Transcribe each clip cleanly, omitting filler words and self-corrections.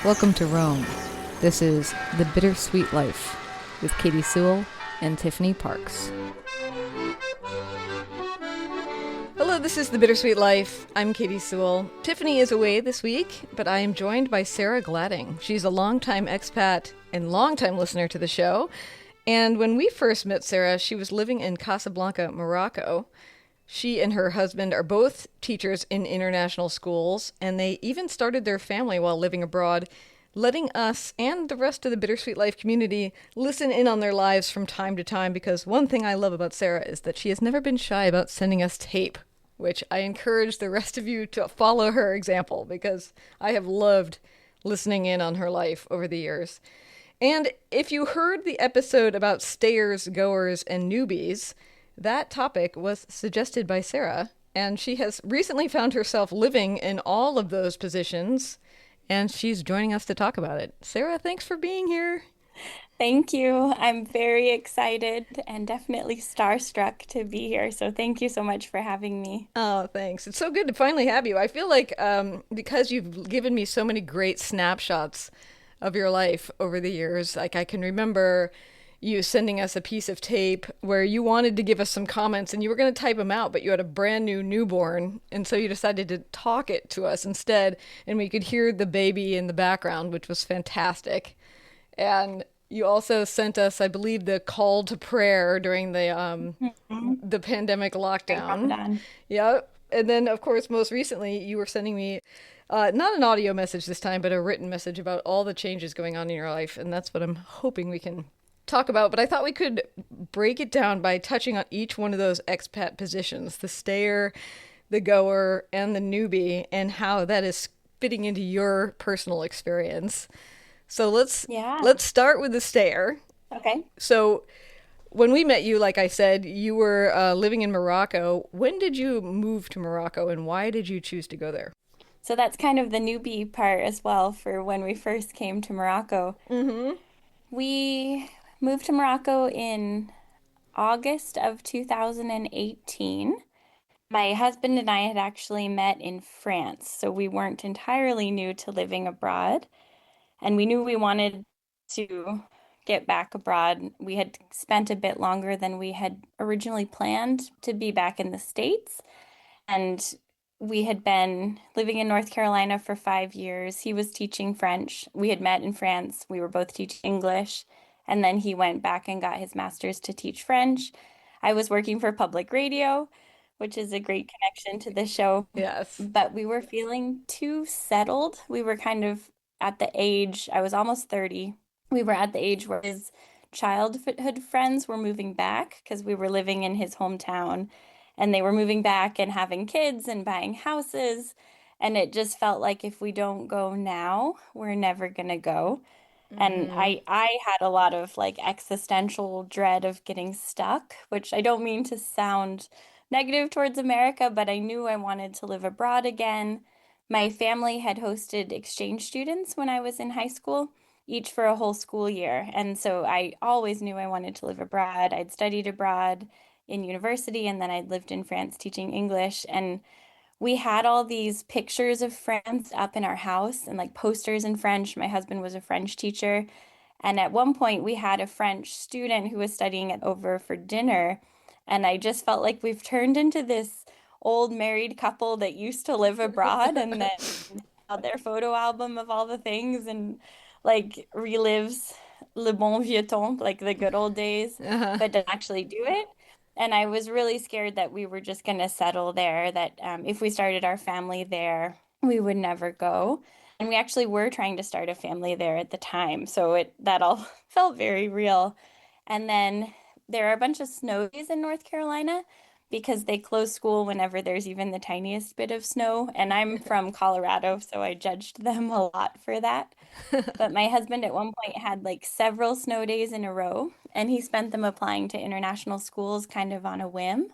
Welcome to Rome. This is The Bittersweet Life with Katie Sewell and Tiffany Parks. Hello, this is The Bittersweet Life. I'm Katie Sewell. Tiffany is away this week, but I am joined by Sara Gladding. She's a longtime expat and longtime listener to the show. And when we first met Sara, she was living in Casablanca, Morocco. She and her husband are both teachers in international schools, and they even started their family while living abroad, letting us and the rest of the Bittersweet Life community listen in on their lives from time to time, because one thing I love about Sara is that she has never been shy about sending us tape, which I encourage the rest of you to follow her example, because I have loved listening in on her life over the years. And if you heard the episode about stayers, goers, and newbies, that topic was suggested by Sara, and she has recently found herself living in all of those positions, and she's joining us to talk about it. Sara, thanks for being here. Thank you. I'm very excited and definitely starstruck to be here. So thank you so much for having me. Oh, thanks. It's so good to finally have you. I feel like because you've given me so many great snapshots of your life over the years, like I can remember you sending us a piece of tape where you wanted to give us some comments and you were going to type them out, but you had a brand new newborn. And so you decided to talk it to us instead. And we could hear the baby in the background, which was fantastic. And you also sent us, I believe, the call to prayer during Mhm. the pandemic During lockdown. Ramadan. Yep. And then, of course, most recently, you were sending me not an audio message this time, but a written message about all the changes going on in your life. And that's what I'm hoping we can talk about. But I thought we could break it down by touching on each one of those expat positions, the stayer, the goer, and the newbie, and how that is fitting into your personal experience. So Yeah. let's start with the stayer. Okay. So when we met you, like I said, you were living in Morocco. When did you move to Morocco, and why did you choose to go there? So that's kind of the newbie part as well for when we first came to Morocco. Mm-hmm. We moved to Morocco in August of 2018. My husband and I had actually met in France, so we weren't entirely new to living abroad. And we knew we wanted to get back abroad. We had spent a bit longer than we had originally planned to be back in the States. And we had been living in North Carolina for 5 years. He was teaching French. We had met in France. We were both teaching English. And then he went back and got his master's to teach French. I was working for public radio, which is a great connection to the show. Yes. But we were feeling too settled. We were kind of at the age, I was almost 30. We were at the age where his childhood friends were moving back because we were living in his hometown and they were moving back and having kids and buying houses. And it just felt like if we don't go now, we're never gonna go. And Mm-hmm. I had a lot of like existential dread of getting stuck, which I don't mean to sound negative towards America, but I knew I wanted to live abroad again. My family had hosted exchange students when I was in high school, each for a whole school year. And so I always knew I wanted to live abroad. I'd studied abroad in university and then I'd lived in France teaching English. And we had all these pictures of France up in our house and like posters in French. My husband was a French teacher. And at one point, we had a French student who was studying it over for dinner. And I just felt like we've turned into this old married couple that used to live abroad and then had their photo album of all the things and like relives le bon vieux temps, like the good old days, Uh-huh. but didn't actually do it. And I was really scared that we were just going to settle there, that if we started our family there, we would never go. And we actually were trying to start a family there at the time. So it that all felt very real. And then there are a bunch of snow days in North Carolina because they close school whenever there's even the tiniest bit of snow. And I'm from Colorado, so I judged them a lot for that. But my husband at one point had like several snow days in a row, and he spent them applying to international schools kind of on a whim.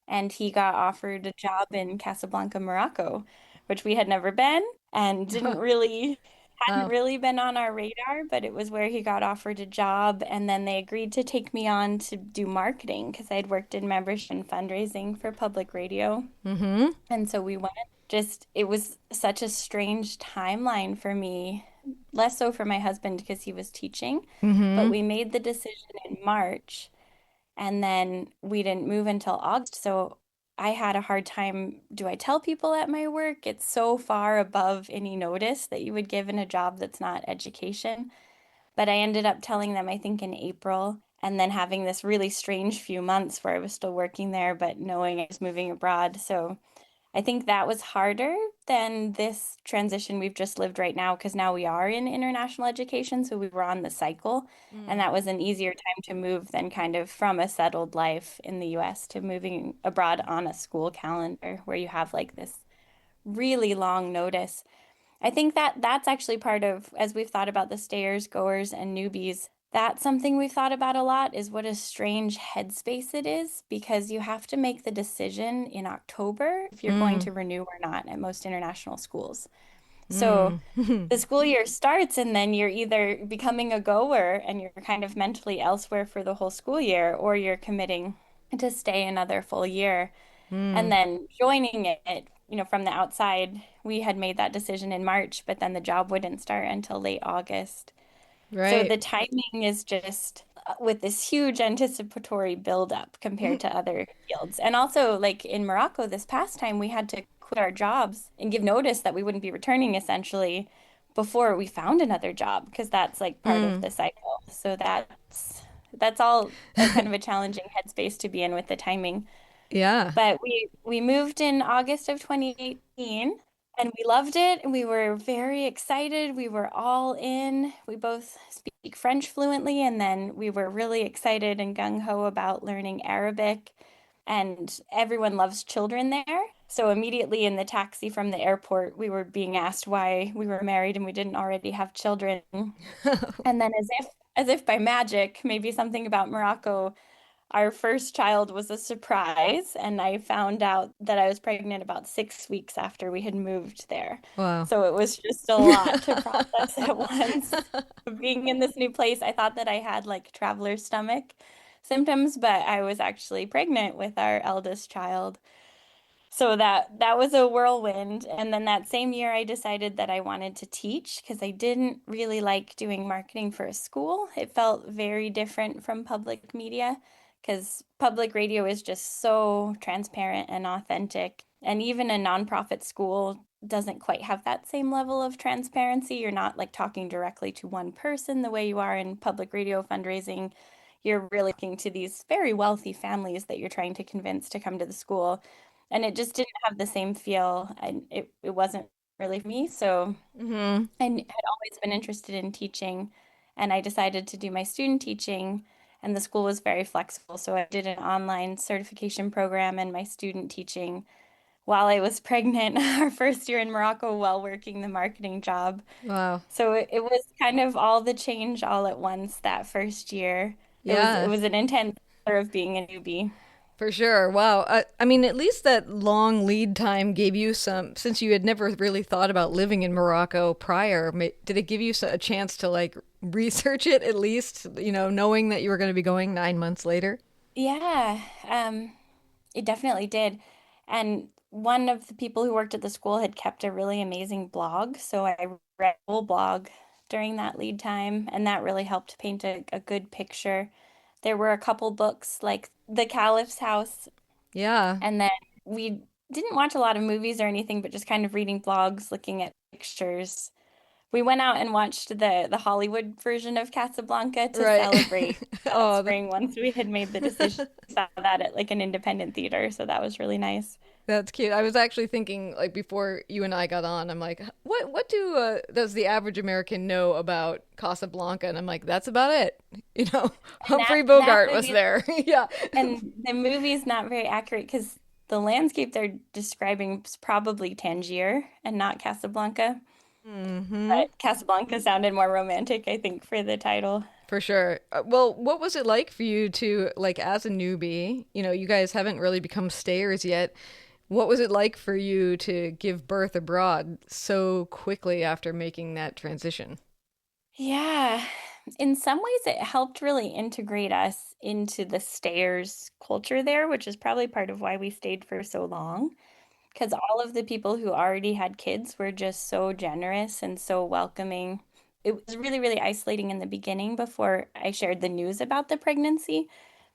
And he got offered a job in Casablanca, Morocco, which we had never been and hadn't Wow. really been on our radar, but it was where he got offered a job. And then they agreed to take me on to do marketing because I had worked in membership and fundraising for public radio. Mm-hmm. And so we went. Just, it was such a strange timeline for me less so for my husband because he was teaching, but Mm-hmm. we made the decision in March and then we didn't move until August. So I had a hard time. Do I tell people at my work? It's so far above any notice that you would give in a job that's not education. But I ended up telling them, I think in April, and then having this really strange few months where I was still working there, but knowing I was moving abroad. So I think that was harder than this transition we've just lived right now because now we are in international education. So we were on the cycle, and Mm. that was an easier time to move than kind of from a settled life in the US to moving abroad on a school calendar where you have like this really long notice. I think that that's actually part of, as we've thought about the stayers, goers, and newbies, that's something we've thought about a lot is what a strange headspace it is because you have to make the decision in October if you're going Mm. to renew or not at most international schools. So Mm. the school year starts, and then you're either becoming a goer and you're kind of mentally elsewhere for the whole school year, or you're committing to stay another full year. And Mm. then joining it, from the outside, we had made that decision in March, but then the job wouldn't start until late August. So Right. the timing is just with this huge anticipatory buildup compared to other fields. And also, like in Morocco this past time, we had to quit our jobs and give notice that we wouldn't be returning essentially before we found another job, because that's like part of Mm. the cycle. So that's all a kind of a challenging headspace to be in with the timing. Yeah. But we moved in August of 2018 and we loved it and we were very excited. We were all in. We both speak French fluently and then we were really excited and gung-ho about learning Arabic and everyone loves children there. So immediately in the taxi from the airport, we were being asked why we were married and we didn't already have children. And then as if by magic, maybe something about Morocco, our first child was a surprise, and I found out that I was pregnant about 6 weeks after we had moved there. Wow. So it was just a lot to process at once. Being in this new place, I thought that I had like traveler's stomach symptoms, but I was actually pregnant with our eldest child. So that was a whirlwind. And then that same year, I decided that I wanted to teach because I didn't really like doing marketing for a school. It felt very different from public media because public radio is just so transparent and authentic. And even a nonprofit school doesn't quite have that same level of transparency. You're not like talking directly to one person the way you are in public radio fundraising. You're really looking to these very wealthy families that you're trying to convince to come to the school, and it just didn't have the same feel and it wasn't really for me. So Hmm. I had always been interested in teaching and I decided to do my student teaching, and the school was very flexible. So I did an online certification program and my student teaching while I was pregnant our first year in Morocco while working the marketing job. Wow. So it was kind of all the change all at once that first year. It Yeah, was an intense year of being a newbie. for sure. Wow. I mean, at least that long lead time gave you some, since you had never really thought about living in Morocco prior, did it give you a chance to like research it at least, knowing that you were going to be going 9 months later? Yeah, it definitely did. And one of the people who worked at the school had kept a really amazing blog. So I read the whole blog during that lead time, and that really helped paint a good picture. There were a couple books like The Caliph's House, Yeah. and then we didn't watch a lot of movies or anything, but just kind of reading blogs, looking at pictures. We went out and watched the Hollywood version of Casablanca to Right. celebrate that Oh, spring once we had made the decision. We saw that at like an independent theater, so that was really nice. that's cute. I was actually thinking, like, before you and I got on, I'm like, what does the average American know about Casablanca? And I'm like, that's about it. And that Humphrey that Bogart was movie there. Yeah. and the movie's not very accurate because the landscape they're describing is probably Tangier and not Casablanca. Hmm. But Casablanca sounded more romantic, I think, for the title. For sure. Well, what was it like for you to, like, as a newbie? You guys haven't really become stayers yet. What was it like for you to give birth abroad so quickly after making that transition? Yeah, in some ways it helped really integrate us into the stayers culture there, which is probably part of why we stayed for so long. Because all of the people who already had kids were just so generous and so welcoming. it was really, really isolating in the beginning before I shared the news about the pregnancy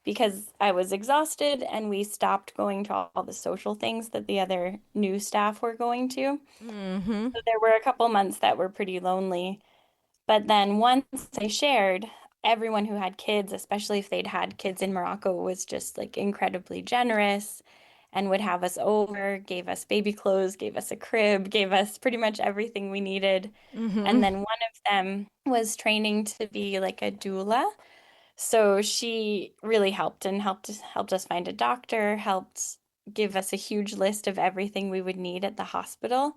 because I was exhausted and we stopped going to all the social things that the other new staff were going to. Mm-hmm. So there were a couple months that were pretty lonely. But then once I shared, everyone who had kids, especially if they'd had kids in Morocco, was just like incredibly generous and would have us over, gave us baby clothes, gave us a crib, gave us pretty much everything we needed. Mm-hmm. And then one of them was training to be like a doula. So she really helped and helped us find a doctor, helped give us a huge list of everything we would need at the hospital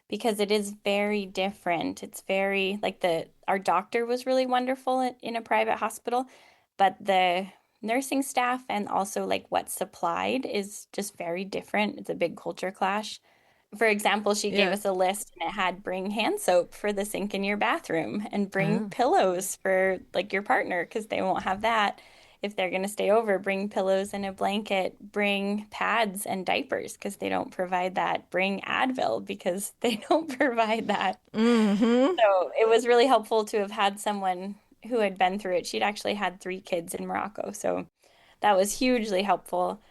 because it is very different. It's very like the our doctor was really wonderful in a private hospital, but the nursing staff and also like what's supplied is just very different. It's a big culture clash. For example, she gave Yeah. us a list and it had bring hand soap for the sink in your bathroom and bring Oh. pillows for like your partner because they won't have that if they're going to stay over. Bring pillows and a blanket, bring pads and diapers because they don't provide that. Bring Advil because they don't provide that. Mm-hmm. So it was really helpful to have had someone who had been through it. She'd actually had three kids in Morocco, so that was hugely helpful.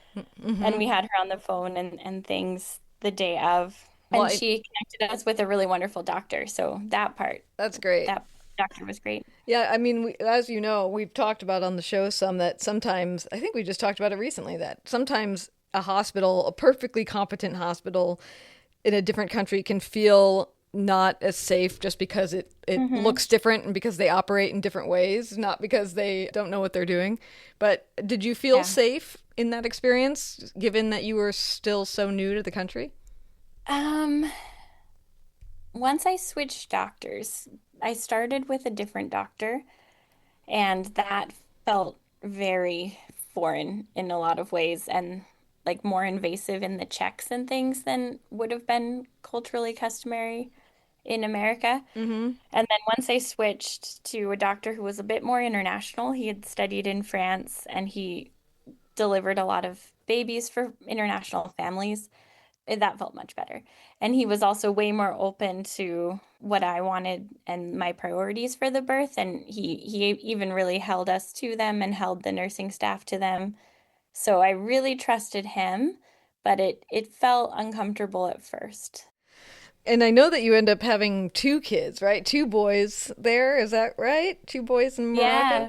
And Mm-hmm. we had her on the phone and things the day of. Well, And she connected us with a really wonderful doctor. So that part, that's great. that doctor was great. Yeah, I mean, as you know, we've talked about on the show some that sometimes, I think we just talked about it recently, that sometimes a hospital, a perfectly competent hospital in a different country can feel not as safe just because it Hmm. looks different and because they operate in different ways, not because they don't know what they're doing. But did you feel Yeah. safe in that experience, given that you were still so new to the country? Um, Once I switched doctors, I started with a different doctor, and that felt very foreign in a lot of ways and like more invasive in the checks and things than would have been culturally customary in America. Mm-hmm. And then once I switched to a doctor who was a bit more international, he had studied in France and he delivered a lot of babies for international families. That felt much better. And he was also way more open to what I wanted and my priorities for the birth. And he even really held us to them and held the nursing staff to them. So I really trusted him, but it felt uncomfortable at first. And I know that you end up having two kids, right? Two boys there, is that right? Two boys in Morocco? Yeah.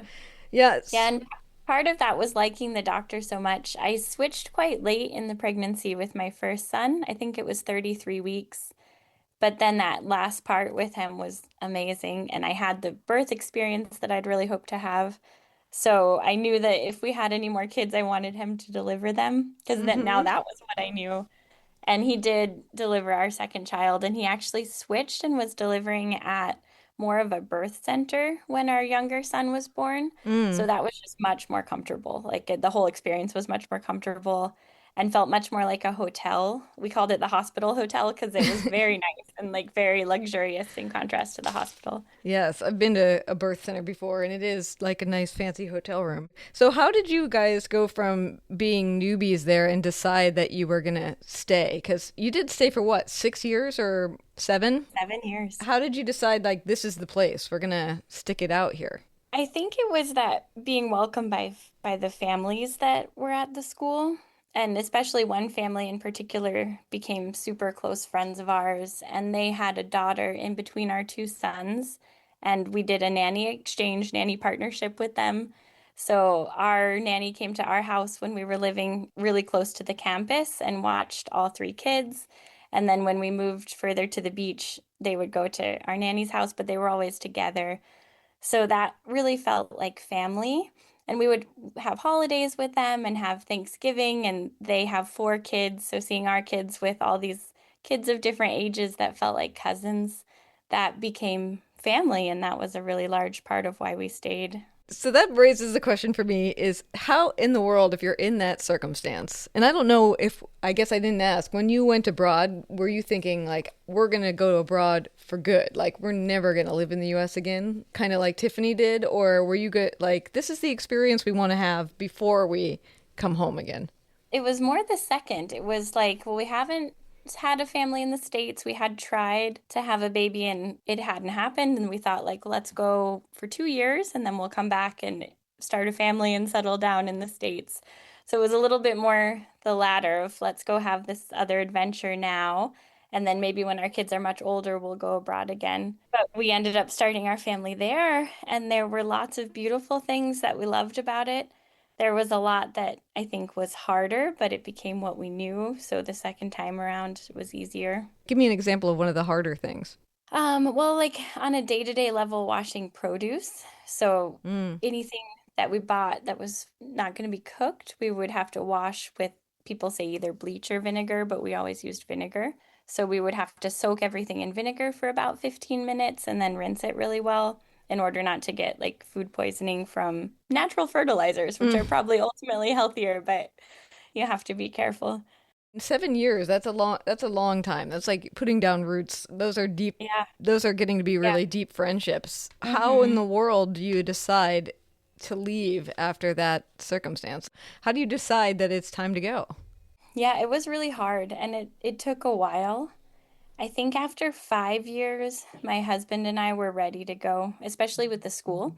Yeah, Yes. and part of that was liking the doctor so much. I switched quite late in the pregnancy with my first son. I think it was 33 weeks. But then that last part with him was amazing. And I had the birth experience that I'd really hoped to have. So I knew that if we had any more kids, I wanted him to deliver them because then now Mm-hmm. that was what I knew. And he did deliver our second child, and he actually switched and was delivering at more of a birth center when our younger son was born. Mm. So that was just much more comfortable. Like the whole experience was much more comfortable and felt much more like a hotel. We called it the hospital hotel because it was very nice and like very luxurious in contrast to the hospital. Yes, I've been to a birth center before and it is like a nice fancy hotel room. So how did you guys go from being newbies there and decide that you were going to stay? Because you did stay for what, 6 years or seven? 7 years. How did you decide like this is the place? We're going to stick it out here. I think it was that being welcomed by the families that were at the school, and especially one family in particular became super close friends of ours, and they had a daughter in between our two sons, and we did a nanny exchange, nanny partnership with them. So our nanny came to our house when we were living really close to the campus and watched all three kids. And then when we moved further to the beach, they would go to our nanny's house, but they were always together. So that really felt like family. And we would have holidays with them and have Thanksgiving, and they have four kids. So seeing our kids with all these kids of different ages that felt like cousins, that became family. And that was a really large part of why we stayed. So that raises the question for me is how in the world, if you're in that circumstance, and I don't know if, I guess I didn't ask, when you went abroad, were you thinking like, we're going to go abroad for good? Like, we're never going to live in the US again, kind of like Tiffany did? Or were you good, like, this is the experience we want to have before we come home again? It was more the second. It was like, well, we haven't had a family in the States. We had tried to have a baby and it hadn't happened. And we thought, like, let's go for 2 years and then we'll come back and start a family and settle down in the States. So it was a little bit more the latter of let's go have this other adventure now. And then maybe when our kids are much older, we'll go abroad again. But we ended up starting our family there, and there were lots of beautiful things that we loved about it. There was a lot that I think was harder, but it became what we knew. So the second time around was easier. Give me an example of one of the harder things. Well, like on a day-to-day level, washing produce. So Mm. anything that we bought that was not going to be cooked, we would have to wash with, people say either bleach or vinegar, but we always used vinegar. So we would have to soak everything in vinegar for about 15 minutes and then rinse it really well in order not to get like food poisoning from natural fertilizers, which are Mm. probably ultimately healthier, but you have to be careful. 7 years, that's a long time. That's like putting down roots. Those are deep, Yeah. those are getting to be Yeah. really deep friendships. How in hmm the world do you decide to leave after that circumstance? How do you decide that it's time to go? Yeah, it was really hard and it took a while. I think after 5 years, my husband and I were ready to go, especially with the school,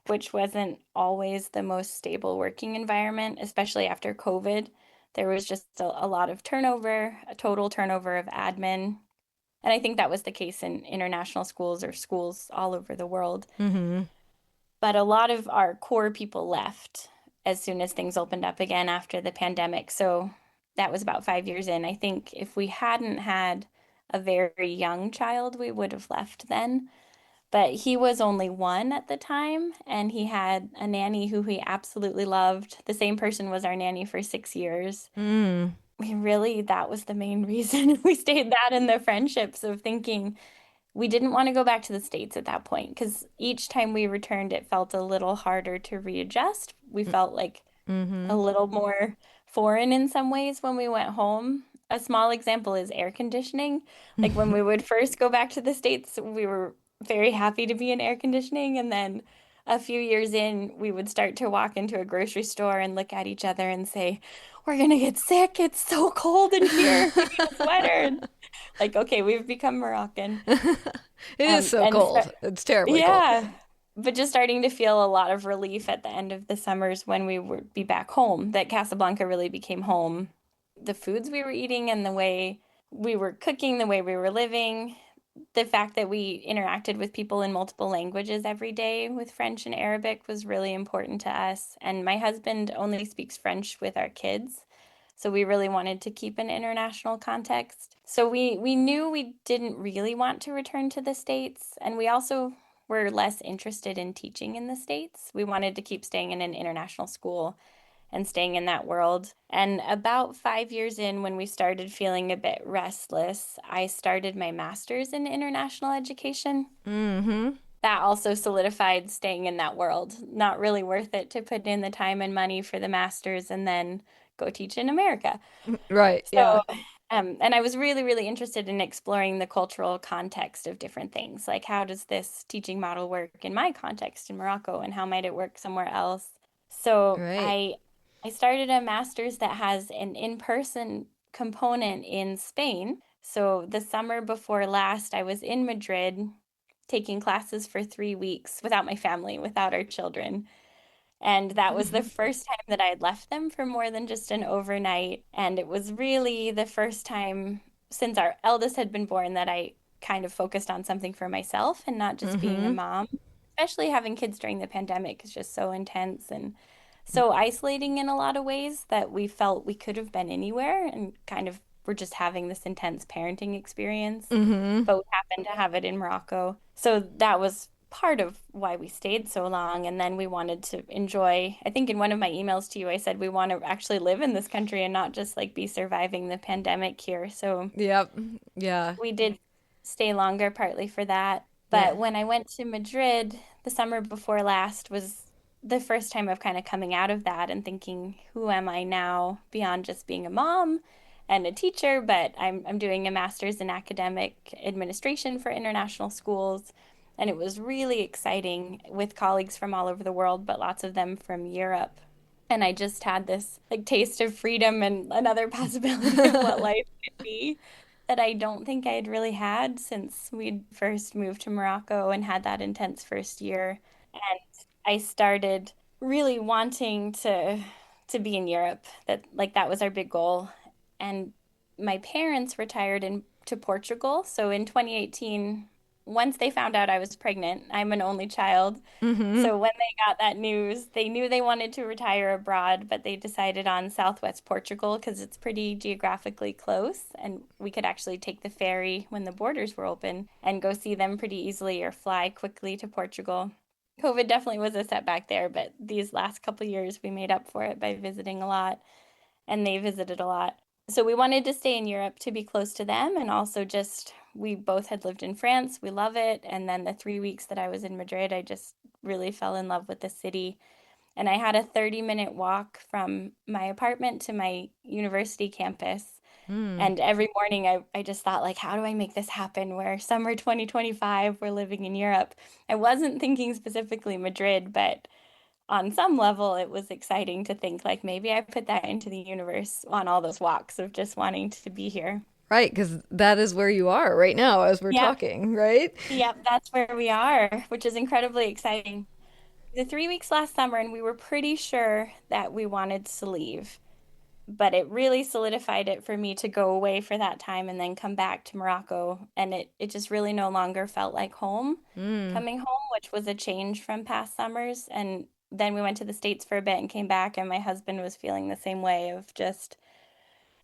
which wasn't always the most stable working environment, especially after COVID. There was just a lot of turnover, a total turnover of admin. And I think that was the case in international schools or schools all over the world. Mm-hmm. But a lot of our core people left as soon as things opened up again after the pandemic. So that was about 5 years in. I think if we hadn't had a very young child, we would have left then. But he was only one at the time, and he had a nanny who he absolutely loved. The same person was our nanny for 6 years. Mm. We really, that was the main reason we stayed, that and the friendships of thinking we didn't want to go back to the States at that point because each time we returned, it felt a little harder to readjust. We felt like a Mm-hmm. little more foreign in some ways when we went home. A small example is air conditioning. Like when we would first go back to the States, we were very happy to be in air conditioning. And then a few years in, we would start to walk into a grocery store and look at each other and say, we're gonna get sick. It's so cold in here. We need a sweater. And like, okay, we've become Moroccan. It is so And cold. It's terribly cold. yeah, but just starting to feel a lot of relief at the end of the summers when we would be back home, that Casablanca really became home. The foods we were eating and the way we were cooking, the way we were living, the fact that we interacted with people in multiple languages every day with French and Arabic was really important to us. And my husband only speaks French with our kids. So we really wanted to keep an international context. So we knew we didn't really want to return to the States, and we also were less interested in teaching in the States. We wanted to keep staying in an international school and staying in that world. And about 5 years in, when we started feeling a bit restless, I started my master's in international education. Mm-hmm. That also solidified staying in that world. Not really worth it to put in the time and money for the master's and then go teach in America. Right. Yeah. So, and I was really, really interested in exploring the cultural context of different things. Like, how does this teaching model work in my context in Morocco, and how might it work somewhere else? So Right. I started a master's that has an in-person component in Spain. So the summer before last, I was in Madrid taking classes for 3 weeks without my family, without our children. And that was the first time that I had left them for more than just an overnight. And it was really the first time since our eldest had been born that I kind of focused on something for myself and not just being a Mm-hmm. mom. Especially having kids during the pandemic is just so intense and so isolating in a lot of ways that we felt we could have been anywhere and kind of were just having this intense parenting experience. Mm-hmm. But we happened to have it in Morocco. So that was part of why we stayed so long. And then we wanted to enjoy, I think in one of my emails to you, I said we want to actually live in this country and not just like be surviving the pandemic here. So Yep. Yeah. we did stay longer, partly for that. Yeah. But when I went to Madrid the summer before last was the first time of kind of coming out of that and thinking, who am I now beyond just being a mom and a teacher? But I'm doing a master's in academic administration for international schools. And it was really exciting with colleagues from all over the world, but lots of them from Europe. And I just had this like taste of freedom and another possibility of what life could be. that I don't think I'd really had since we'd first moved to Morocco and had that intense first year. And I started really wanting to be in Europe. That was our big goal. And my parents retired in to Portugal. So in 2018, once they found out I was pregnant, I'm an only child. Mm-hmm. So when they got that news, they knew they wanted to retire abroad, but they decided on Southwest Portugal because it's pretty geographically close and we could actually take the ferry when the borders were open and go see them pretty easily or fly quickly to Portugal. COVID definitely was a setback there, but these last couple years we made up for it by visiting a lot and they visited a lot. So we wanted to stay in Europe to be close to them and also just we both had lived in France. We love it. And then the 3 weeks that I was in Madrid, I just really fell in love with the city. And I had a 30-minute walk from my apartment to my university campus. Mm. And every morning I just thought like, how do I make this happen where summer 2025 we're living in Europe? I wasn't thinking specifically Madrid, but on some level, it was exciting to think like maybe I put that into the universe on all those walks of just wanting to be here. Right, because that is where you are right now as we're Yep, talking, right? yep, that's where we are, which is incredibly exciting. The 3 weeks last summer, and we were pretty sure that we wanted to leave, but it really solidified it for me to go away for that time and then come back to Morocco. And it just really no longer felt like home Mm. coming home, which was a change from past summers. And then we went to the States for a bit and came back, and my husband was feeling the same way of just,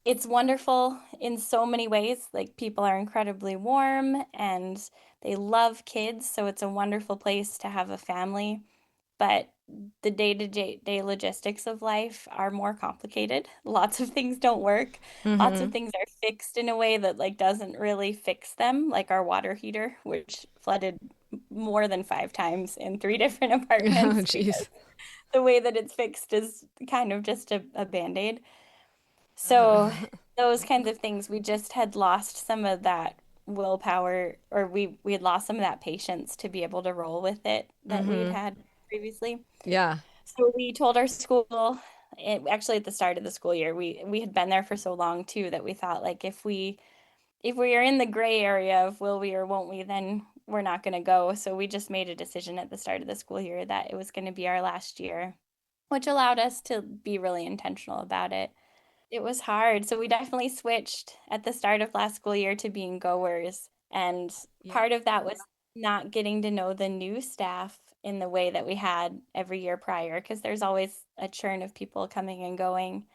it's wonderful in so many ways. Like people are incredibly warm and they love kids. So it's a wonderful place to have a family, but the day-to-day logistics of life are more complicated. Lots of things don't work. Lots of Mm-hmm. things are fixed in a way that like doesn't really fix them, like our water heater, which flooded more than 5 times in 3 different Oh, apartments because geez. the way that it's fixed is kind of just a band-aid. So Uh, those kinds of things, we just had lost some of that willpower, or we had lost some of that patience to be able to roll with it that we'd mm-hmm. had previously. Yeah. So we told our school, actually at the start of the school year, we had been there for so long too that we thought like if we are in the gray area of will we or won't we, then we're not going to go. So we just made a decision at the start of the school year that it was going to be our last year, which allowed us to be really intentional about it. It was hard. So we definitely switched at the start of last school year to being goers. And Yeah. part of that was not getting to know the new staff in the way that we had every year prior, because there's always a churn of people coming and going.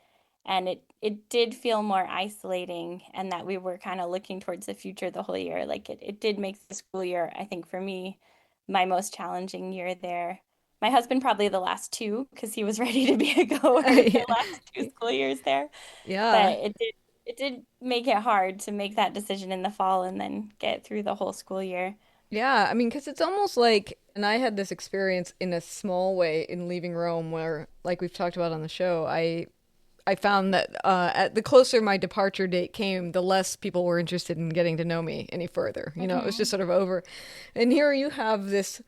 And it did feel more isolating and that we were kind of looking towards the future the whole year. Like it did make the school year, I think for me, my most challenging year there. My husband probably the last two because he was ready to be a goer the Yeah. last two school years there. Yeah. But it did make it hard to make that decision in the fall and then get through the whole school year. Yeah, I mean, because it's almost like, and I had this experience in a small way in leaving Rome, where, like we've talked about on the show, I found that at the closer my departure date came, the less people were interested in getting to know me any further. You know, it was just Hmm. sort of over. And here you have this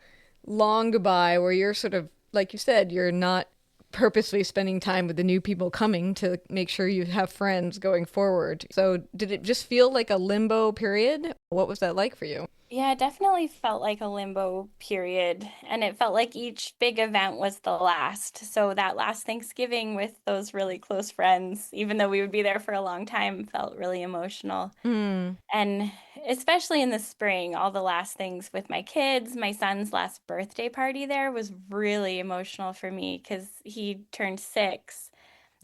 long goodbye where you're sort of, like you said, you're not purposely spending time with the new people coming to make sure you have friends going forward. So, did it just feel like a limbo period? What was that like for you? Yeah, it definitely felt like a limbo period. And it felt like each big event was the last. So that last Thanksgiving with those really close friends, even though we would be there for a long time, felt really emotional. Mm, And especially in the spring, all the last things with my kids, my son's last birthday party there was really emotional for me because he turned 6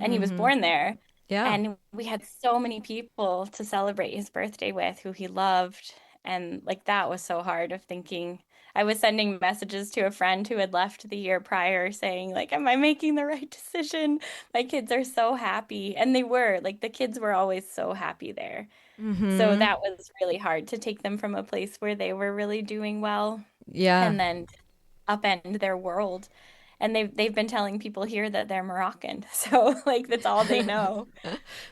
and he was mm-hmm. born there. Yeah. And we had so many people to celebrate his birthday with who he loved. And like that was so hard of thinking. I was sending messages to a friend who had left the year prior saying, like, am I making the right decision? My kids are so happy. And they were, like, the kids were always so happy there. So Mm-hmm. that was really hard to take them from a place where they were really doing well Yeah. and then upend their world. And they've been telling people here that they're Moroccan. So like that's all they know.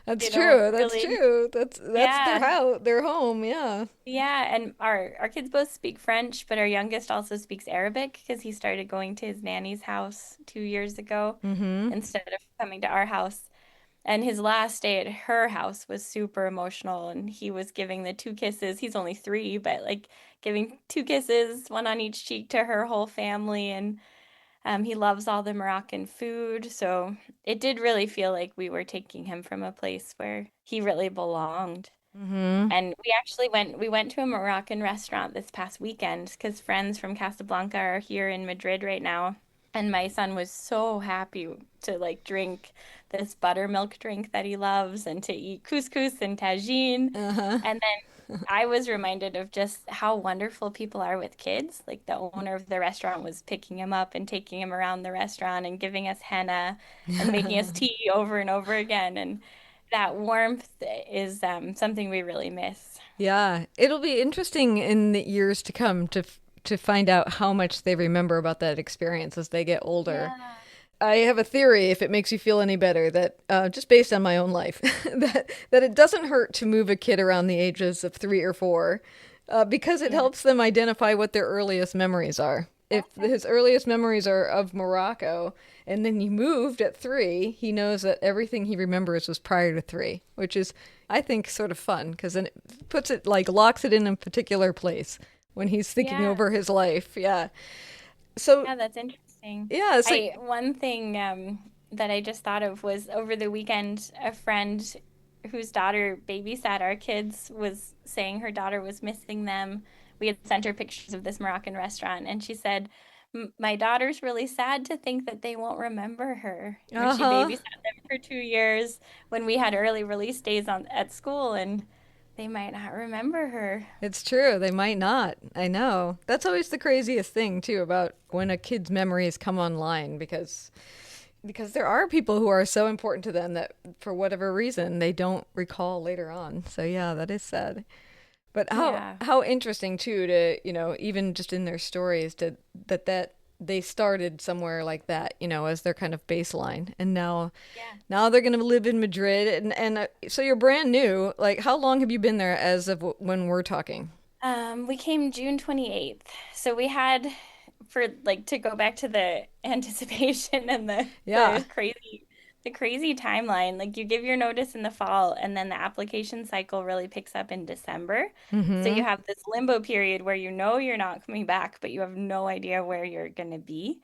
That's They don't true. That's really, true. That's their yeah. house, their home. Yeah. Yeah, and our kids both speak French, but our youngest also speaks Arabic because he started going to his nanny's house 2 years ago Mm-hmm. instead of coming to our house. And his last day at her house was super emotional, and he was giving the two kisses. He's only 3, but like giving 2 kisses, one on each cheek to her whole family. And he loves all the Moroccan food. So it did really feel like we were taking him from a place where he really belonged. Mm-hmm. And we went to a Moroccan restaurant this past weekend because friends from Casablanca are here in Madrid right now. And my son was so happy to like drink this buttermilk drink that he loves and to eat couscous and tagine. Uh-huh. And then I was reminded of just how wonderful people are with kids. Like the owner of the restaurant was picking him up and taking him around the restaurant and giving us henna and making us tea over and over again. And that warmth is something we really miss. Yeah, it'll be interesting in the years to come to find out how much they remember about that experience as they get older. Yeah. I have a theory, if it makes you feel any better, that just based on my own life, that it doesn't hurt to move a kid around the ages of 3 or 4, because it Yeah. helps them identify what their earliest memories are. If his earliest memories are of Morocco, and then he moved at 3, he knows that everything he remembers was prior to 3, which is, I think, sort of fun because then it puts it like locks it in a particular place when he's thinking Yeah. over his life. Yeah. So Yeah, that's interesting. yeah. So I one thing that I just thought of was over the weekend, a friend whose daughter babysat our kids was saying her daughter was missing them. We had sent her pictures of this Moroccan restaurant, and she said, My daughter's really sad to think that they won't remember her. You know, uh she huh. babysat them for 2 years when we had early release days on at school, and they might not remember her. It's true. They might not. I know. That's always the craziest thing too about when a kid's memories come online because there are people who are so important to them that for whatever reason they don't recall later on. So yeah, that is sad. But Yeah. how interesting too to, even just in their stories to that they started somewhere like that, as their kind of baseline. And Yeah. now they're going to live in Madrid and so you're brand new. Like how long have you been there as of when we're talking? We came June 28th. So we had for like to go back to the anticipation and Yeah. the crazy timeline. Like you give your notice in the fall and then the application cycle really picks up in December. So you Mhm. have this limbo period where you know you're not coming back, but you have no idea where you're going to be.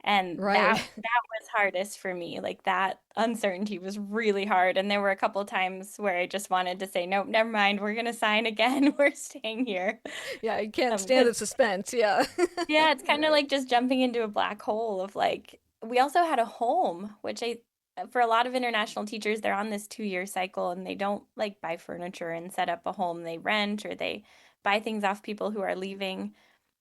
And Right. that was hardest for me. Like that uncertainty was really hard. And there were a couple times where I just wanted to say, nope, never mind. We're gonna sign again. We're staying here. Yeah, you can't stand Because the suspense. Yeah. yeah, it's kind of like just jumping into a black hole of like we also had a home, which I for a lot of international teachers, they're on this 2-year cycle and they don't like buy furniture and set up a home. They rent or they buy things off people who are leaving.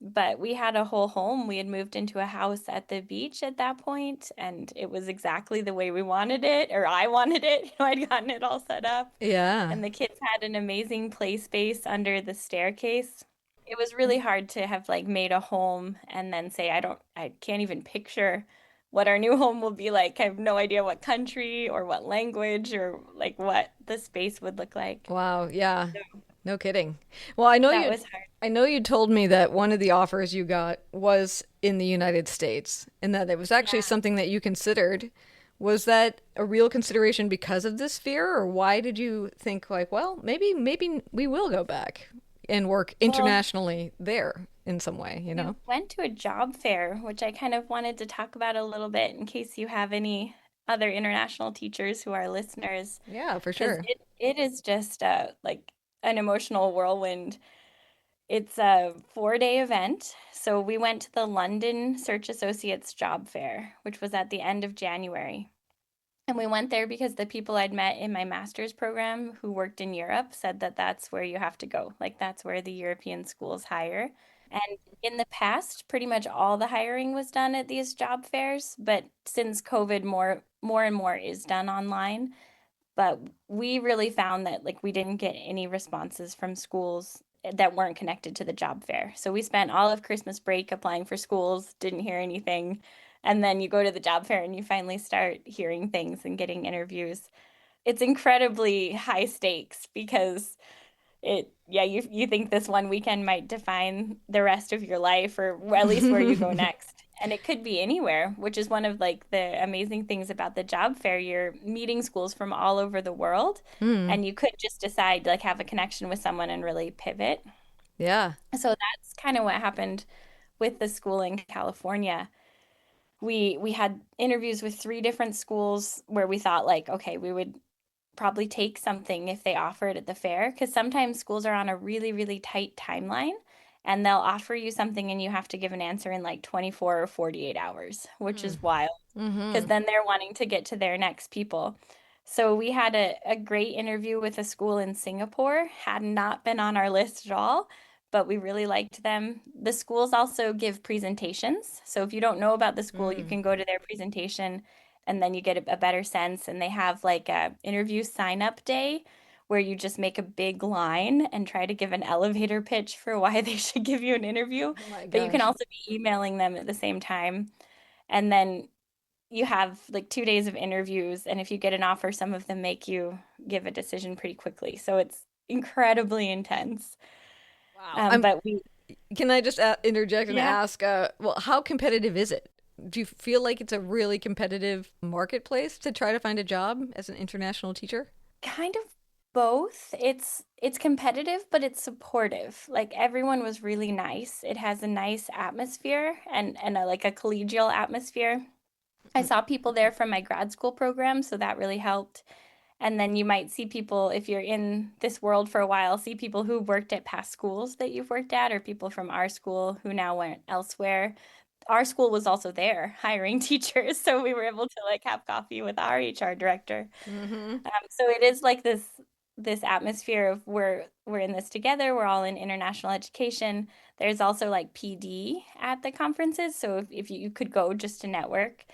But we had a whole home. We had moved into a house at the beach at that point, and it was exactly the way we wanted it, or I wanted it. I'd gotten it all set up, Yeah. and the kids had an amazing play space under the staircase. It was really hard to have like made a home and then say, I can't even picture what our new home will be like. I have no idea what country or what language or like what the space would look like. Wow. Yeah. So No kidding. Well, that was hard. I know you told me that one of the offers you got was in the United States and that it was actually Yeah. something that you considered. Was that a real consideration because of this fear, or why did you think like, well, maybe we will go back and work Well, internationally there in some way, you we know? went to a job fair, which I kind of wanted to talk about a little bit in case you have any other international teachers who are listeners, Yeah, for because sure. it is just like an emotional whirlwind. It's a 4-day event. So we went to the London Search Associates Job Fair, which was at the end of January. And we went there because the people I'd met in my master's program who worked in Europe said that that's where you have to go. Like that's where the European schools hire. And in the past, pretty much all the hiring was done at these job fairs, but since COVID, more and more is done online. But we really found that like we didn't get any responses from schools that weren't connected to the job fair. So we spent all of Christmas break applying for schools, didn't hear anything. And then you go to the job fair and you finally start hearing things and getting interviews. It's incredibly high stakes because yeah, you think this one weekend might define the rest of your life or at least where you go next. And it could be anywhere, which is one of like the amazing things about the job fair. You're meeting schools from all over the world, Mm, and you could just decide like have a connection with someone and really pivot. yeah. So that's kind of what happened with the school in California. We had interviews with three different schools where we thought like, okay, we would probably take something if they offer it at the fair, because sometimes schools are on a really, really tight timeline and they'll offer you something and you have to give an answer in like 24 or 48 hours, which Mm, is wild because mm-hmm. then they're wanting to get to their next people. So we had a great interview with a school in Singapore, had not been on our list at all, but we really liked them. The schools also give presentations. So if you don't know about the school, you Mm. can go to their presentation and then you get a better sense. And they have like a interview sign up day where you just make a big line and try to give an elevator pitch for why they should give you an interview. Oh my But you can gosh. also be emailing them at the same time. And then you have like 2 days of interviews. And if you get an offer, some of them make you give a decision pretty quickly. So it's incredibly intense. Wow. I'm But we, Can I just interject and yeah, ask, well, how competitive is it? Do you feel like it's a really competitive marketplace to try to find a job as an international teacher? kind of both. It's competitive, but it's supportive. Like everyone was really nice. It has a nice atmosphere and like a collegial atmosphere. I saw people there from my grad school program, so that really helped. And then you might see people, if you're in this world for a while, see people who worked at past schools that you've worked at, or people from our school who now went elsewhere. Our school was also there hiring teachers, so we were able to like have coffee with our HR director. Mm-hmm. So it is like this atmosphere of we're in this together. We're all in international education. There's also like PD at the conferences, so if you could go just to network,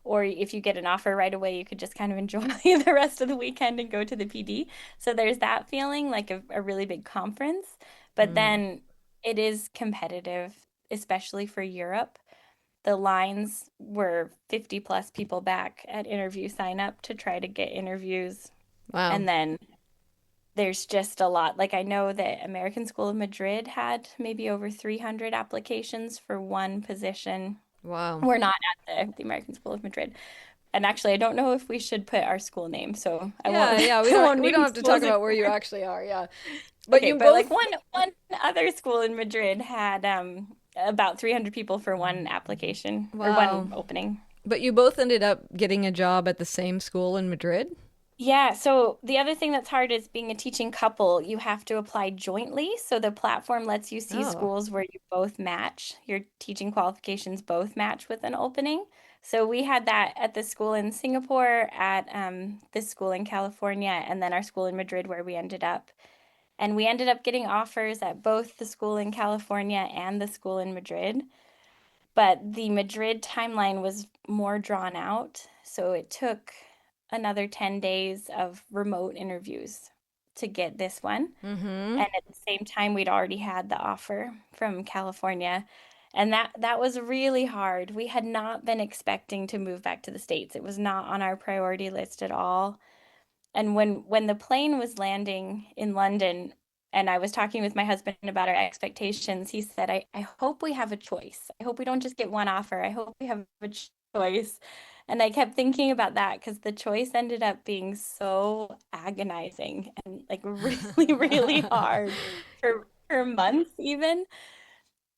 or if you get an offer right away, you could just kind of enjoy the rest of the weekend and go to the PD. So there's that feeling like a really big conference, but Mm. then it is competitive, especially for Europe. The lines were 50 plus people back at interview sign up to try to get interviews. Wow. And then there's just a lot. Like I know that American School of Madrid had maybe over 300 applications for one position. Wow. We're not at the American School of Madrid. And actually, I don't know if we should put our school name, so I won't Yeah, yeah, we I don't won't we don't name have to talk schools if about where you actually are. Yeah. But okay, you but like both one other school in Madrid had about 300 people for one application or wow. one opening. But you both ended up getting a job at the same school in Madrid? Yeah, so the other thing that's hard is being a teaching couple, you have to apply jointly. So the platform lets you see Oh. schools where you both match, your teaching qualifications both match with an opening. So we had that at the school in Singapore, at this school in California, and then our school in Madrid where we ended up. And we ended up getting offers at both the school in California and the school in Madrid. But the Madrid timeline was more drawn out. So it took another 10 days of remote interviews to get this one. Mm-hmm. And at the same time, we'd already had the offer from California. And that was really hard. We had not been expecting to move back to the States. It was not on our priority list at all. And when the plane was landing in London and I was talking with my husband about our expectations, he said, I hope we have a choice. I hope we don't just get one offer. I hope we have a choice. And I kept thinking about that because the choice ended up being so agonizing and like really, really hard for months even.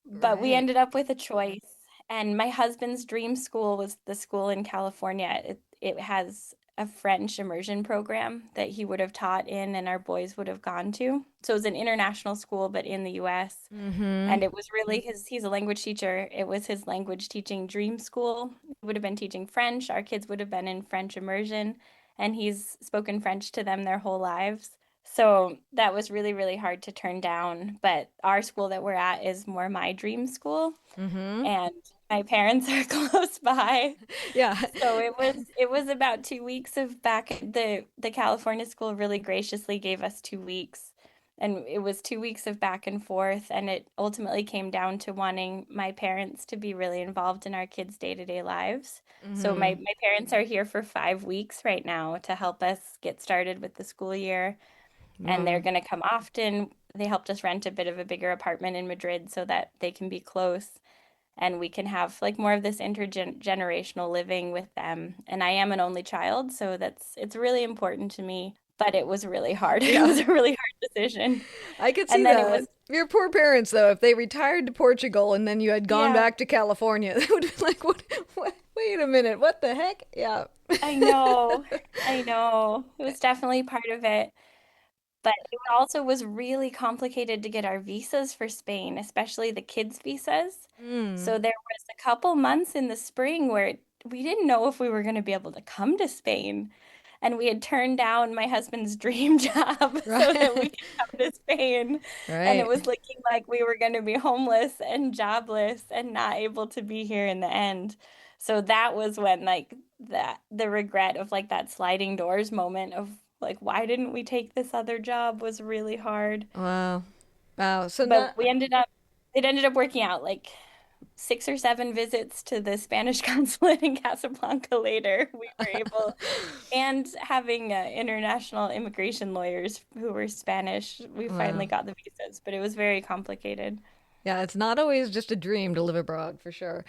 But we Right. ended up with a choice. And my husband's dream school was the school in California. It has a French immersion program that he would have taught in and our boys would have gone to. So it was an international school, but in the US. Mm-hmm. And it was really he's a language teacher. It was his language teaching dream school. He would have been teaching French. Our kids would have been in French immersion. And he's spoken French to them their whole lives. So that was really, really hard to turn down. But our school that we're at is more my dream school, Mm-hmm. and my parents are close by. Yeah. So it was about 2 weeks of back. The California school really graciously gave us 2 weeks. And it was 2 weeks of back and forth. And it ultimately came down to wanting my parents to be really involved in our kids' day-to-day lives. So Mm-hmm. my parents are here for 5 weeks right now to help us get started with the school year and they're Wow. going to come often. They helped us rent a bit of a bigger apartment in Madrid so that they can be close. and we can have like more of this intergenerational living with them. And I am an only child, so it's really important to me, but it was really hard. It Yeah. was a really hard decision. I could see And then it was, that. Your poor parents, though, if they retired to Portugal and then you had gone yeah, back to California, they would be like, what? Wait a minute, what the heck? Yeah. I know. I know. It was definitely part of it. But it also was really complicated to get our visas for Spain, especially the kids' visas. Mm. So there was a couple months in the spring where we didn't know if we were going to be able to come to Spain. And we had turned down my husband's dream job so that we Right. could come to Spain. And it Right. was looking like we were going to be homeless and jobless and not able to be here in the end. So that was when like that the regret of like that sliding doors moment of like why didn't we take this other job was really hard. Wow. Wow. So But not. we ended up it ended up working out like 6 or 7 visits to the Spanish consulate in Casablanca later. We were able, and having international immigration lawyers who were Spanish, we finally Wow. got the visas, but it was very complicated. Yeah, it's not always just a dream to live abroad, for sure.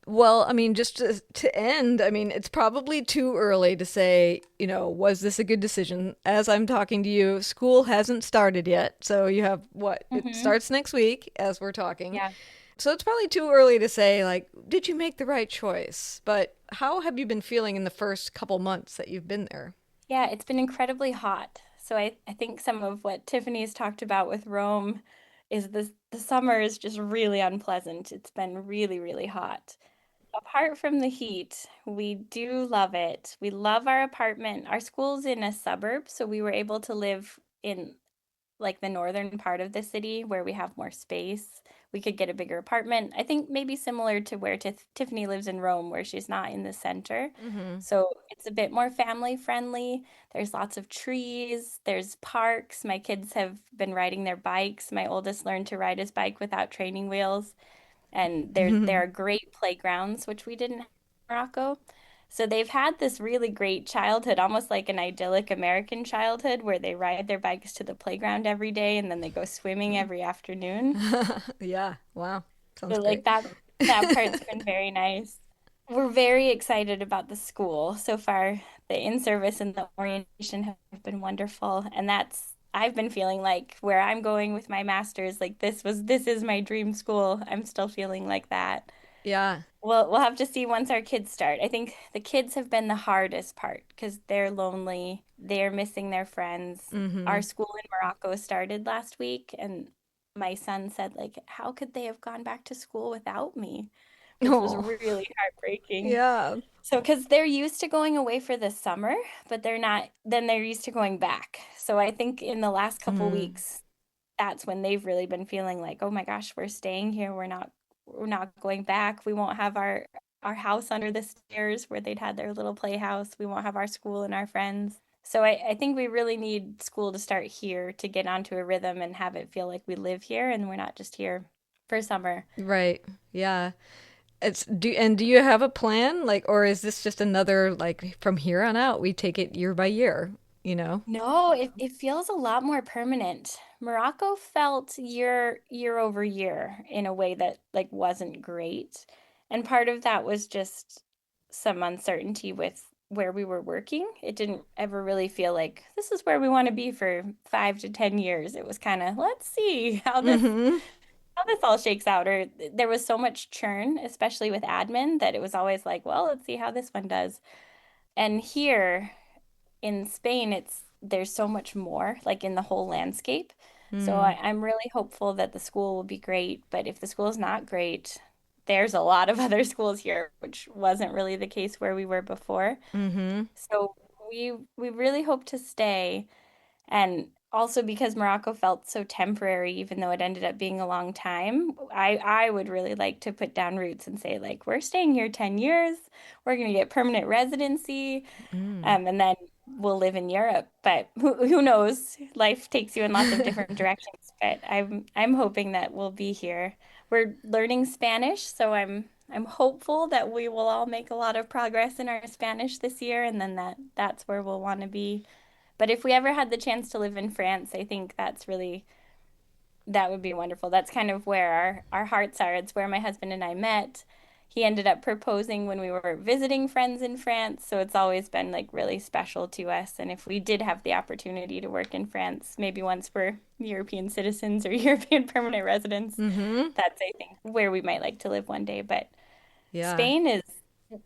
Well, I mean, just to end, I mean, it's probably too early to say, was this a good decision? As I'm talking to you, school hasn't started yet. So you have what? It Hmm. starts next week as we're talking. Yeah. So it's probably too early to say, like, did you make the right choice? But how have you been feeling in the first couple months that you've been there? Yeah, it's been incredibly hot. So I think some of what Tiffany's talked about with Rome is the summer is just really unpleasant. It's been really, really hot. Apart from the heat, we do love it. We love our apartment. Our school's in a suburb, so we were able to live in like the northern part of the city where we have more space. We could get a bigger apartment. I think maybe similar to where Tiffany lives in Rome, where she's not in the center. Mm-hmm. So it's a bit more family friendly. There's lots of trees, there's parks. My kids have been riding their bikes. My oldest learned to ride his bike without training wheels, and there are great playgrounds, which we didn't have in Morocco. So they've had this really great childhood, almost like an idyllic American childhood, where they ride their bikes to the playground every day and then they go swimming every afternoon. Yeah. Wow. Sounds So like great. that part's been very nice. We're very excited about the school. So far, the in-service and the orientation have been wonderful. And that's I've been feeling like where I'm going with my master's, like this is my dream school. I'm still feeling like that. Yeah. We'll have to see once our kids start. I think the kids have been the hardest part because they're lonely. They're missing their friends. Mm-hmm. Our school in Morocco started last week, and my son said, like, how could they have gone back to school without me? Which was Oh, really heartbreaking. yeah. So, because they're used to going away for the summer, but then they're used to going back. So I think in the last couple Mm. weeks, that's when they've really been feeling like, oh my gosh, we're staying here. We're not going back. We won't have our house under the stairs where they'd had their little playhouse. We won't have our school and our friends. So I think we really need school to start here to get onto a rhythm and have it feel like we live here and we're not just here for summer. Right. Yeah. Do you have a plan, like, or is this just another, like, from here on out we take it year by year, you know? No, it feels a lot more permanent. Morocco felt year over year in a way that like wasn't great. And part of that was just some uncertainty with where we were working. It didn't ever really feel like this is where we want to be for 5 to 10 years. It was kind of let's see Mm-hmm. how this all shakes out. Or there was so much churn, especially with admin, that it was always like, well, let's see how this one does. And here in Spain, it's there's so much more, like in the whole landscape. So Mm. I'm really hopeful that the school will be great. But if the school is not great, there's a lot of other schools here, which wasn't really the case where we were before. Mm-hmm. So we really hope to stay. And also because Morocco felt so temporary, even though it ended up being a long time, I would really like to put down roots and say, like, we're staying here 10 years. We're going to get permanent residency. Mm. And then we'll live in Europe. But who knows? Life takes you in lots of different directions. But I'm hoping that we'll be here. We're learning Spanish, so I'm hopeful that we will all make a lot of progress in our Spanish this year, and then that's where we'll want to be. But if we ever had the chance to live in France, I think that's really That would be wonderful. That's kind of where our hearts are. It's where my husband and I met. He ended up proposing when we were visiting friends in France, so it's always been like really special to us. And if we did have the opportunity to work in France, maybe once we're European citizens or European permanent residents, Mm-hmm. that's I think where we might like to live one day. But Yeah. Spain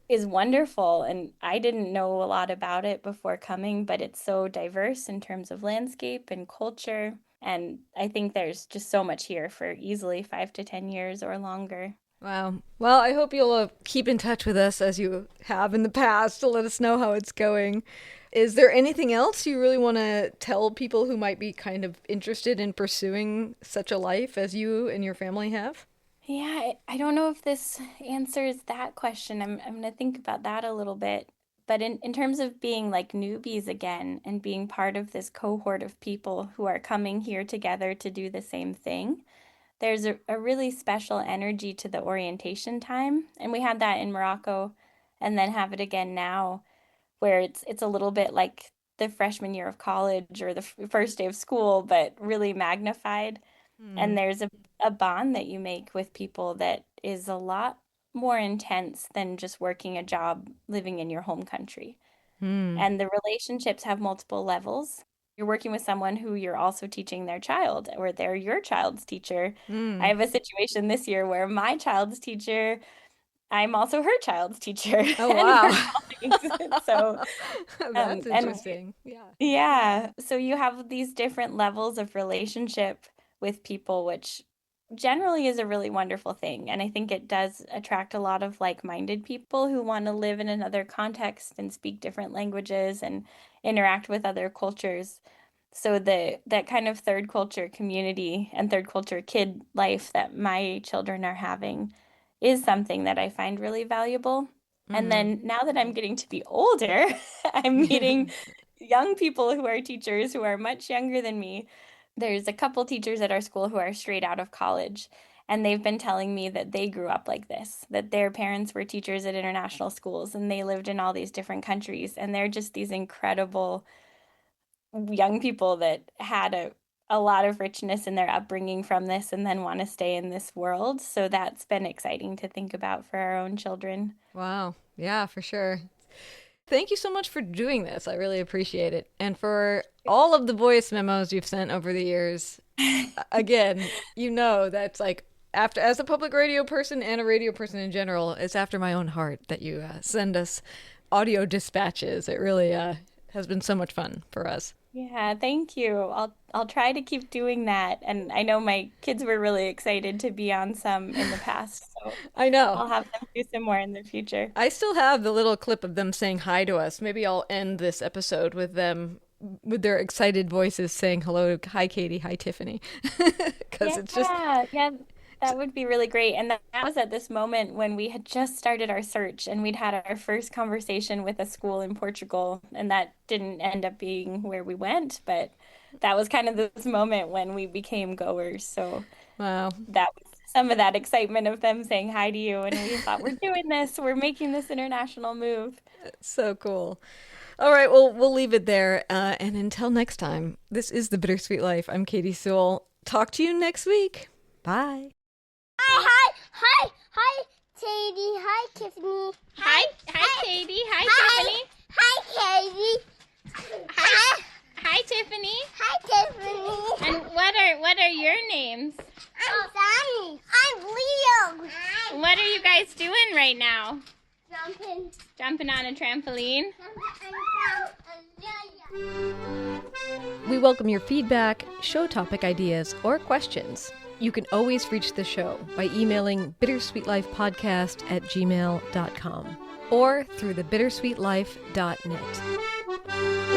is wonderful, and I didn't know a lot about it before coming, but it's so diverse in terms of landscape and culture. And I think there's just so much here for easily 5 to 10 years or longer. Wow. Well, I hope you'll keep in touch with us as you have in the past to let us know how it's going. Is there anything else you really want to tell people who might be kind of interested in pursuing such a life as you and your family have? Yeah, I don't know if this answers that question. I'm gonna think about that a little bit. But in terms of being like newbies again and being part of this cohort of people who are coming here together to do the same thing, there's a really special energy to the orientation time. And we had that in Morocco and then have it again now, where it's a little bit like the freshman year of college or the first day of school, but really magnified. Hmm. And there's a bond that you make with people that is a lot more intense than just working a job living in your home country. Hmm. And the relationships have multiple levels. You're working with someone who you're also teaching their child, or they're your child's teacher. I Hmm. have a situation this year where my child's teacher, I'm also her child's teacher Oh, and wow. her colleagues. So, That's and interesting. Yeah. yeah. So you have these different levels of relationship with people, which generally is a really wonderful thing. And I think it does attract a lot of like-minded people who want to live in another context and speak different languages and interact with other cultures. So the that kind of third culture community and third culture kid life that my children are having is something that I find really valuable. And Mm-hmm. then now that I'm getting to be older, I'm meeting young people who are teachers who are much younger than me. There's a couple teachers at our school who are straight out of college, and they've been telling me that they grew up like this, that their parents were teachers at international schools and they lived in all these different countries. And they're just these incredible young people that had a lot of richness in their upbringing from this and then want to stay in this world. So that's been exciting to think about for our own children. Wow. Yeah, for sure. Thank you so much for doing this. I really appreciate it. And for all of the voice memos you've sent over the years. Again, that's like after as a public radio person and a radio person in general, it's after my own heart that you send us audio dispatches. It really has been so much fun for us. Yeah, thank you. I'll try to keep doing that. And I know my kids were really excited to be on some in the past, so I know. I'll have them do some more in the future. I still have the little clip of them saying hi to us. Maybe I'll end this episode with them with their excited voices saying hello, hi Katie, hi Tiffany, because it's just Yeah, that would be really great. And that was at this moment when we had just started our search and we'd had our first conversation with a school in Portugal, and that didn't end up being where we went, but that was kind of this moment when we became goers. So wow, that was some of that excitement of them saying hi to you, and we thought, we're doing this, we're making this international move. so cool. All right, well, we'll leave it there. And until next time, this is The Bittersweet Life. I'm Katie Sewell. Talk to you next week. Bye. Hi, Katie. Hi, Tiffany. Hi, Katie. Hi, Tiffany. Hi, Katie. Hi, Tiffany. Hi, Tiffany. And what are your names? I'm Sammy. I'm Leo. What are you guys doing right now? Jumping. Jumping on a trampoline? We welcome your feedback, show topic ideas, or questions. You can always reach the show by emailing bittersweetlifepodcast@gmail.com or through thebittersweetlife.net.